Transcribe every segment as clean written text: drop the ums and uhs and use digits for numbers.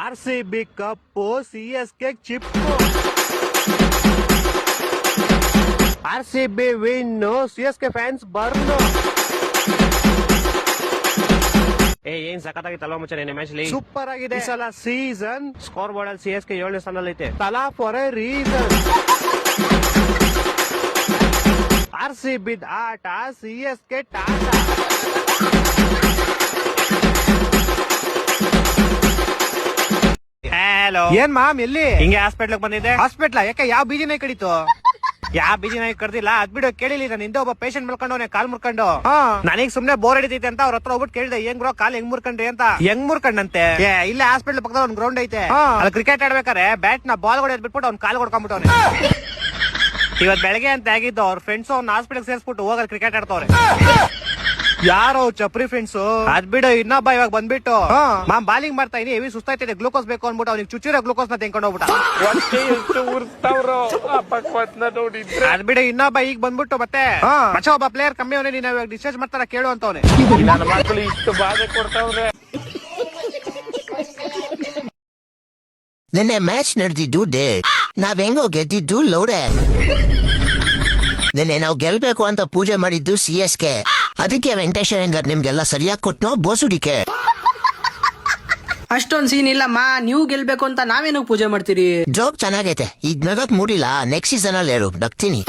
RCB ಕಪ್ಪು, CSK ಚಿಪ್ಪು. RCB win, CSK fans burn. ಏನ್ ಸಖತ್ತಾಗಿತ್ತಲ್ವಾ ಮುಚ್ಚ ನಿನ್ನೆ ಮ್ಯಾಚ್ ಸೂಪರ್ ಆಗಿದೆ. ಈ ಸಲ ಸೀಸನ್ ಸ್ಕೋರ್ ಬೋರ್ಡ್ ಅಲ್ಲಿ CSK 7ನೇ ಸ್ಥಾನದಲ್ಲಿ ಐತೆ. Thala for a reason. RCB ಆಟ, CSK ಟಾಟ. ಹಲೋ, ಏನ್ ಮಾಮ್ ಎಲ್ಲಿ? ಹಿಂಗೆ ಹಾಸ್ಪಿಟ್ಲ್ ಬಂದಿದ್ದೆ. ಹಾಸ್ಪಿಟ್ಲ ಯಾಕೆ? ಯಾವ ಬೀದಿನ ಕಡಿತು? ಯಾವ ಬೀದಿನ ಕಡ್ದಿಲ್ಲ, ಅದ್ ಬಿಡು. ಕೇಳಿಲ್ಲ, ನಾನು ಹಿಂದೆ ಒಬ್ಬ ಪೇಷಂಟ್ ಮಲ್ಕೊಂಡವನೆ ಕಾಲ್ ಮುರ್ಕೊಂಡು. ನನಗ್ ಸುಮ್ನೆ ಬೋರ್ ಹಿಡಿತೈತೆ ಅಂತ ಅವ್ರ ಹತ್ರ ಹೋಗ್ಬಿಟ್ಟು ಕೇಳಿದೆ, ಹೆಂಗ್ ಬ್ರೋ ಕಾಲ್ ಹೆಂಗ್ ಮುರ್ಕೊಂಡ್ರಿ ಅಂತ. ಹೆಂಗ್ ಮುರ್ಕೊಂಡಂತೆ? ಇಲ್ಲ ಹಾಸ್ಪಿಟ್ಲ್ ಪಕ್ಕದ ಒಂದ್ ಗ್ರೌಂಡ್ ಐತೆ, ಅಲ್ಲಿ ಕ್ರಿಕೆಟ್ ಆಡ್ಬೇಕಾರೆ ಬ್ಯಾಟ್ ನ ಬಾಲ್ ಹೊಡೆದ್ ಬಿಟ್ಬಿಟ್ಟು ಅವ್ನ್ ಕಾಲ್ ಹೊಡ್ಕೊಂಡ್ಬಿಟ್ಟವ್ನೆ. ಇವತ್ ಬೆಳಗ್ಗೆ ಅಂತ ಆಗಿದ್ದು, ಅವ್ರ ಫ್ರೆಂಡ್ಸ್ ಅವ್ನ ಹಾಸ್ಪಿಟಲ್ ಸೇರ್ಸ್ಬಿಟ್ಟು ಹೋಗಲ್ ಕ್ರಿಕೆಟ್ ಆಡ್ತವ್ರೆ. ಯಾರೋ ಚಪ್ರಿ ಫ್ರೆಂಡ್ಸ್. ಅದ್ ಬಿಡು, ಇನ್ನೊಬ್ಬ ಇವಾಗ ಬಂದ್ಬಿಟ್ಟು ಮಾಮ್ ಬಾಲಿಂಗ್ ಮಾಡ್ತಾ ಇದೀನಿ, ಹೆವಿ ಸುಸ್ತಾಯ್ತಿದೆ, ಗ್ಲೂಕೋಸ್ ಬೇಕು ಅನ್ಬಿಟ್ಟು ಅವ್ನಿಗೆ ಚುಚ್ಚಿರೋ ಗ್ಲೂಕೋಸ್ ನ ತೆಂಕೊಂಡು ಹೋಗ್ಬಿಟ್ಟ. ಅದ್ ಬಿಡು, ಇನ್ನೊಬ್ಬ ಈಗ ಬಂದ್ಬಿಟ್ಟು ಮತ್ತೆ ಮಚ್ಚ ಒಬ್ಬ ಪ್ಲೇಯರ್ ಕಮ್ಮಿ ಅವನೇ, ನೀನ್ ಇವಾಗ ಡಿಸ್ಚಾರ್ಜ್ ಮಾಡ್ತಾರ ಕೇಳು ಅಂತವ್ನೆ. ನನ್ನ ಮಕ್ಕಳು ಇಷ್ಟು ಬಾಧೆ ಕೊಡ್ತಾವ್ರೆ. ನಿನ್ನೆ ಮ್ಯಾಚ್ ನಡೆದಿದ್ದು ನಾವ್ ಹೆಂಗೋ ಗೆದ್ದಿದ್ದು ಲೋಡೆ. ನಿನ್ನೆ ನಾವು ಗೆಲ್ಬೇಕು ಅಂತ ಪೂಜೆ ಮಾಡಿದ್ದು CSK. ಅದಕ್ಕೆ ವೆಂಕಟೇಶ್ವರ ನಿಮ್ಗೆಲ್ಲ ಸರಿಯಾಗಿ ಕೊಟ್ನೋ ಬೋಸುಡಿಕೆ. ಅಷ್ಟೊಂದ್ ಸೀನ್ ಇಲ್ಲಮ್ಮ, ನೀವು ಗೆಲ್ಬೇಕು ಅಂತ ನಾವೇನು ಪೂಜೆ ಮಾಡ್ತೀರಿ? ಜೋಕ್ ಚೆನ್ನಾಗೈತೆ, ಈಗ ನಗಕ್ ಮೂಡಿಲ್ಲ, ನೆಕ್ಸ್ಟ್ ಸೀಸನ್ ಅಲ್ಲಿ ಹೇಳು ನಗ್ತೀನಿ.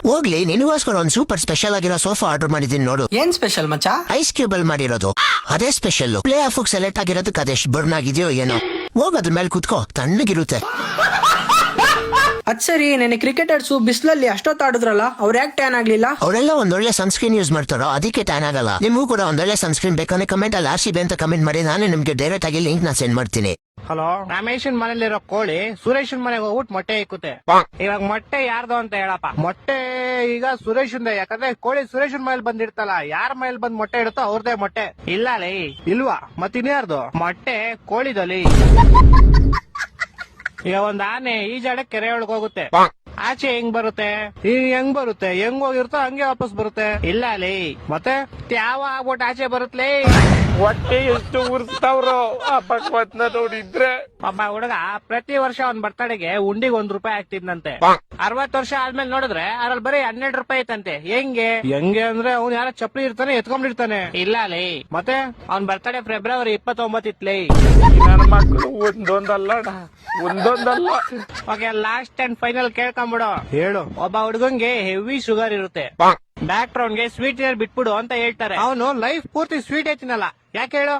ಹೋಗ್ಲಿ, ನಿನಗೋಸ್ಕರ ಒಂದ್ ಸೂಪರ್ ಸ್ಪೆಷಲ್ ಆಗಿರೋ ಸೋಫಾ ಆರ್ಡರ್ ಮಾಡಿದೀನಿ ನೋಡು. ಏನ್ ಸ್ಪೆಷಲ್ ಮಚ್ಚ? ಐಸ್ ಕ್ಯೂಬ್ ಅಲ್ಲಿ ಮಾಡಿರೋದು, ಅದೇ ಸ್ಪೆಷಲ್. ಪ್ಲೇ ಆಫ್ ಸೆಲೆಕ್ಟ್ ಆಗಿರೋದಕ್ಕೆ ಅದೆಷ್ಟು ಬರ್ನ್ ಆಗಿದೆಯೋ ಏನೋ. ಹೋಗೋದ್ರ ಮೇಲೆ ಕುತ್ಕೋ, ತಣ್ಣಗಿರುತ್ತೆ. ಅದ್ ಸರಿ, ನೆನೆ ಕ್ರಿಕೆಟರ್ಸು ಬಿಸ್ಲಲ್ಲಿ ಅಷ್ಟೊತ್ತು ಆಡಿದ್ರಲ್ಲ, ಅವ್ರ ಯಾಕೆ ಟ್ಯಾನ್ ಆಗ್ಲಿಲ್ಲ? ಅವರೆಲ್ಲ ಒಂದೊಳ್ಳೆ ಸನ್ಸ್ಕ್ರೀನ್ ಯೂಸ್ ಮಾಡ್ತಾರೋ, ಅದಕ್ಕೆ ಟ್ಯಾನ್ ಆಗಲ್ಲ. ನಿಮಗೂ ಕೂಡ ಒಂದೊಳ್ಳೆ ಸನ್ಸ್ಕ್ರೀನ್ ಬೇಕಂದ್ರೆ ಕಮೆಂಟ್ ಅಲ್ಲಿ RCB ಅಂತ ಕಮೆಂಟ್ ಮಾಡಿ, ನಾನು ನಿಮ್ಗೆ ಡೈರೆಕ್ಟ್ ಆಗಿ ಲಿಂಕ್ ನ ಸೆಂಡ್ ಮಾಡ್ತೀನಿ. ಹಲೋ, ರಮೇಶನ್ ಮನೇಲಿರೋ ಕೋಳಿ ಸುರೇಶನ್ ಮನೆಗೆ ಹೋಗ್ಬಿಟ್ಟು ಮೊಟ್ಟೆ ಇಕ್ಕುತ್ತೆ. ಇವಾಗ ಮೊಟ್ಟೆ ಯಾರ್ದು ಅಂತ ಹೇಳಪ್ಪ. ಮೊಟ್ಟೆ ಈಗ ಸುರೇಶನ್, ಯಾಕಂದ್ರೆ ಕೋಳಿ ಸುರೇಶನ್ ಮನೇಲಿ ಬಂದಿರ್ತಲ್ಲ, ಯಾರ ಮನೇಲಿ ಬಂದ್ ಮೊಟ್ಟೆ ಇಡುತ್ತೋ ಅವ್ರದೇ ಮೊಟ್ಟೆ. ಇಲ್ಲ ಲೇ, ಇಲ್ವಾ? ಮತ್ತಿನ್ಯಾರ್ದು ಮೊಟ್ಟೆ? ಕೋಳಿದಲ್ಲಿ. ಈಗ ಒಂದ್ ಆನೆ ಈಜಾಡಕ್ ಕೆರೆ ಒಳಗ್ ಹೋಗುತ್ತೆ, ಆಚೆ ಹೆಂಗ್ ಬರುತ್ತೆ? ಹೆಂಗ್ ಬರುತ್ತೆ? ಹೆಂಗ್ ಹೋಗಿರುತ್ತೋ ಹಂಗೆ ವಾಪಸ್ ಬರುತ್ತೆ. ಇಲ್ಲ ಲೇ, ಮತ್ತೆ ಯಾವ ಆಗ್ಬಿಟ್ಟು ಆಚೆ ಬರುತ್ತಲೇ. ಹೊಟ್ಟೆ ಎಷ್ಟು ಉರ್ಸ್ತಾವ್ರು ಪಕ್ವತ್ನ ನೋಡಿದ್ರೆ. ಒಬ್ಬ ಹುಡುಗ ಪ್ರತಿ ವರ್ಷ ಒಂದ್ ಬರ್ತಡೆಗೆ ಉಂಡಿಗೆ ₹1 ಆಗ್ತಿದ್ನಂತೆ. 60 ವರ್ಷ ಆದ್ಮೇಲೆ ನೋಡಿದ್ರೆ ಅದ್ರಲ್ಲಿ ಬರೀ ₹12 ಐತಂತೆ. ಹೆಂಗೆ ಅಂದ್ರೆ ಅವ್ನು ಯಾರ ಚಪ್ಪಲಿ ಇರ್ತಾನೆ ಎತ್ಕೊಂಡಿರ್ತಾನೆ. ಇಲ್ಲ ಲೇ, ಮತ್ತೆ ಅವ್ನ್ ಬರ್ತಡೆ ಫೆಬ್ರವರಿ 29 ಇತ್ಲೇ. ನನ್ನ ಮಕ್ಕಳು ಒಂದೊಂದಲ್ಲ. ಓಕೆ, ಲಾಸ್ಟ್ ಅಂಡ್ ಫೈನಲ್ ಕೇಳ್ಕೊಂಬಿಡು. ಹೇಳು. ಒಬ್ಬ ಹುಡುಗಂಗೆ ಹೆವಿ ಶುಗರ್ ಇರುತ್ತೆ, ಡಾಕ್ಟರ್ ಅವ್ನ್ಗೆ ಸ್ವೀಟ್ ಬಿಟ್ಬಿಡು ಅಂತ ಹೇಳ್ತಾರೆ. ಅವನು ಲೈಫ್ ಪೂರ್ತಿ ಸ್ವೀಟ್ ಐತಿನಲ್ಲ, ಯಾಕೆ ಹೇಳು?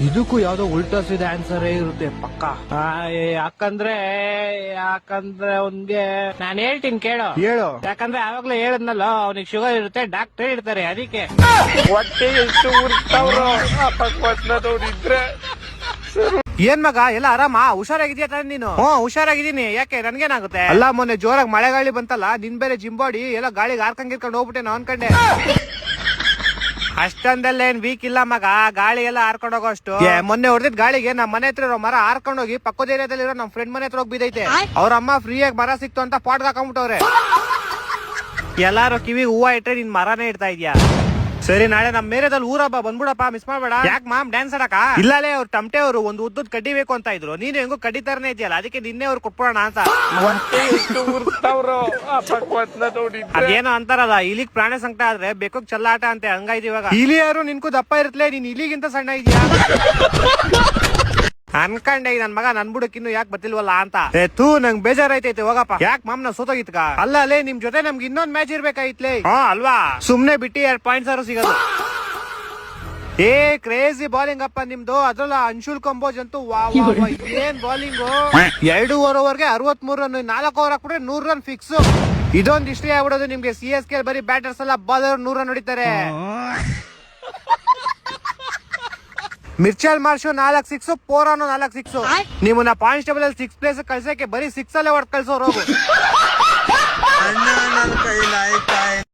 ಇದಕ್ಕೂ ಯಾವ್ದೋ ಉಲ್ಟಾ ಸೀದಾ ಆನ್ಸರ್ ಇರುತ್ತೆ ಪಕ್ಕ. ಯಾಕಂದ್ರೆ ಅವ್ನ್ಗೆ ನಾನು ಹೇಳ್ತೀನಿ ಕೇಳು. ಹೇಳು. ಯಾಕಂದ್ರೆ ಆವಾಗ್ಲೇ ಹೇಳದ್ನಲ್ಲ, ಅವ್ನಿಗೆ ಶುಗರ್ ಇರುತ್ತೆ, ಡಾಕ್ಟರ್ ಇರ್ತಾರೆ, ಅದಕ್ಕೆ. ಹೊಟ್ಟೆ ಎಷ್ಟು ಉರ್ಸ್ತಾವ್ರು ನೋಡಿದ್ರೆ. ಏನ್ ಮಗ, ಎಲ್ಲ ಆರಾಮ? ಹುಷಾರಾಗಿದ್ಯಾ ತಾನೆ ನೀನು? ಹುಷಾರಾಗಿದ್ದೀನಿ. ಯಾಕೆ, ನನ್ಗೇನಾಗುತ್ತೆ? ಅಲ್ಲ, ಮೊನ್ನೆ ಜೋರಾಗಿ ಮಳೆ ಗಾಳಿ ಬಂತಲ್ಲ, ನಿನ್ ಬೇರೆ ಜಿಂಬಾಡಿ ಎಲ್ಲ ಗಾಳಿಗೆ ಹಾರ್ಕೊಂಡ್ ಹೋಗ್ಬಿಟ್ಟೆ ನಾವ್ ಅನ್ಕಂಡೆ. ಅಷ್ಟೊಂದೆಲ್ಲ ಏನ್ ವೀಕ್ ಇಲ್ಲ ಮಗ, ಗಾಳಿ ಎಲ್ಲ ಹಾರ್ಕೊಂಡ್ ಹೋಗೋ ಅಷ್ಟು. ಮೊನ್ನೆ ಹೊಡೆದಿದ್ ಗಾಳಿಗೆ ನಮ್ ಮನೆ ಹತ್ರ ಇರೋ ಮರ ಹಾರ್ಕೊಂಡ್ ಹೋಗಿ ಪಕ್ಕದ ಏರಿಯಾದಲ್ಲಿರೋ ನಮ್ ಫ್ರೆಂಡ್ ಮನೆ ಹತ್ರ ಹೋಗಿ ಬಿದ್ದೈತೆ. ಅವ್ರ ಅಮ್ಮ ಫ್ರೀಯಾಗಿ ಮರ ಸಿಕ್ತು ಅಂತ ಪಾಟ್ಗೆ ಹಾಕೊಂಡ್ಬಿಟ್ಟವ್ರೆ. ಎಲ್ಲಾರು ಕಿವಿ ಹೂವ ಇಟ್ರೆ ನಿನ್ ಮರನೇ ಇಡ್ತಾ ಇದ್ಯಾ? ಸರಿ, ನಾಳೆ ನಮ್ ಮೇರೆದಲ್ಲಿ ಊರಬ್ಬ, ಬಂದ್ಬಿಡಪ್ಪ, ಮಿಸ್ ಮಾಡ್ಬೇಡ. ಯಾಕೆ ಮಾಮ್, ಡ್ಯಾನ್ಸ್ ಆಡಕ? ಇಲ್ಲಲೇ, ಅವ್ರು ಟಮಟೆ ಅವರು ಒಂದು ಉದ್ದದ್ ಕಡ್ಡಿ ಬೇಕು ಅಂತ ಇದ್ರು. ನೀನು ಹೆಂಗೋ ಕಡ್ಡಿ ತರನೇ ಇದೆಯಲ್ಲ, ಅದಕ್ಕೆ ನಿನ್ನೆ ಅವ್ರು ಕೊಟ್ಬಿಡೋಣ ಅಂತ. ಅದೇನೋ ಅಂತಾರಲ್ಲ, ಇಲಿಗ್ ಪ್ರಾಣಿ ಸಂಕಟ ಆದ್ರೆ ಬೇಕೋಕ್ ಚಲ್ಲಾಟ ಅಂತೆ, ಹಂಗಾಯ್ತು ಇವಾಗ. ಇಲಿಯಾರು ನಿನ್ಕು ದಪ್ಪ ಇರುತ್ತಲೇ, ನೀನ್ ಇಲಿಗಿಂತ ಸಣ್ಣ ಇದೆಯಾ ಅನ್ಕಂಡೆ. ನನ್ ಮಗ ನನ್ ಬುಡಕ್ ಇನ್ನು ಯಾಕೆ ಬರ್ತಿಲ್ವಲ್ಲ ಅಂತ. ನಂಗ್ ಬೇಜಾರೈತೈತೆ, ಹೋಗಪ್ಪ. ಯಾಕೆ ಮಾಮ್, ನಾವ್ ಸೋತೋಗಿತ್ಕ? ಅಲ್ಲ ಅಲ್ಲೇ, ನಿಮ್ ಜೊತೆ ನಮ್ಗೆ ಇನ್ನೊಂದ್ ಮ್ಯಾಚ್ ಇರ್ಬೇಕಾಯ್ತ್ಲೇ. ಅಲ್ವಾ? ಸುಮ್ನೆ ಬಿಟ್ಟಿ 2 ಪಾಯಿಂಟ್ಸ್ ಆದ್ರೂ ಸಿಗೋದು. ಕ್ರೇಜಿ ಬಾಲಿಂಗ್ ಅಪ್ಪ ನಿಮ್ದು. ಅದ್ರಲ್ಲ ಅನ್ಶುಲ್ ಕಂಬೋಜ್ ಅಂತೂ ಏನ್ ಬಾಲಿಂಗು. 2 ಓವರ್ಗೆ 63 ರನ್, 4 ಓವರ್ ಹಾಕ್ಬಿಟ್ರೆ 100 ರನ್ ಫಿಕ್ಸ್. ಇದೊಂದು ಹಿಸ್ಟ್ರಿ ಆಗ್ಬಿಡೋದು ನಿಮ್ಗೆ. CSK ಬರೀ ಬ್ಯಾಟರ್ಸ್ ಎಲ್ಲ ಬಾಲರ್ 100 ರನ್ ಹೊಡಿತಾರೆ. ಮಿರ್ಚಲ್ ಮಾರ್ಷು 4 ಸಿಕ್ಸ್, ಪೋರಾನು 4 ಸಿಕ್ಸ್. ನಿಮ್ಮನ್ನ ಪಾಯಿಂಟ್ಸ್ ಟೇಬಲ್ ಅಲ್ಲಿ 6th ಪ್ಲೇಸ್ ಕಳ್ಸಕ್ಕೆ ಬರೀ 6 ಅಲ್ಲೇ ಹೊಡೆದ್ ಕಳ್ಸೋರು.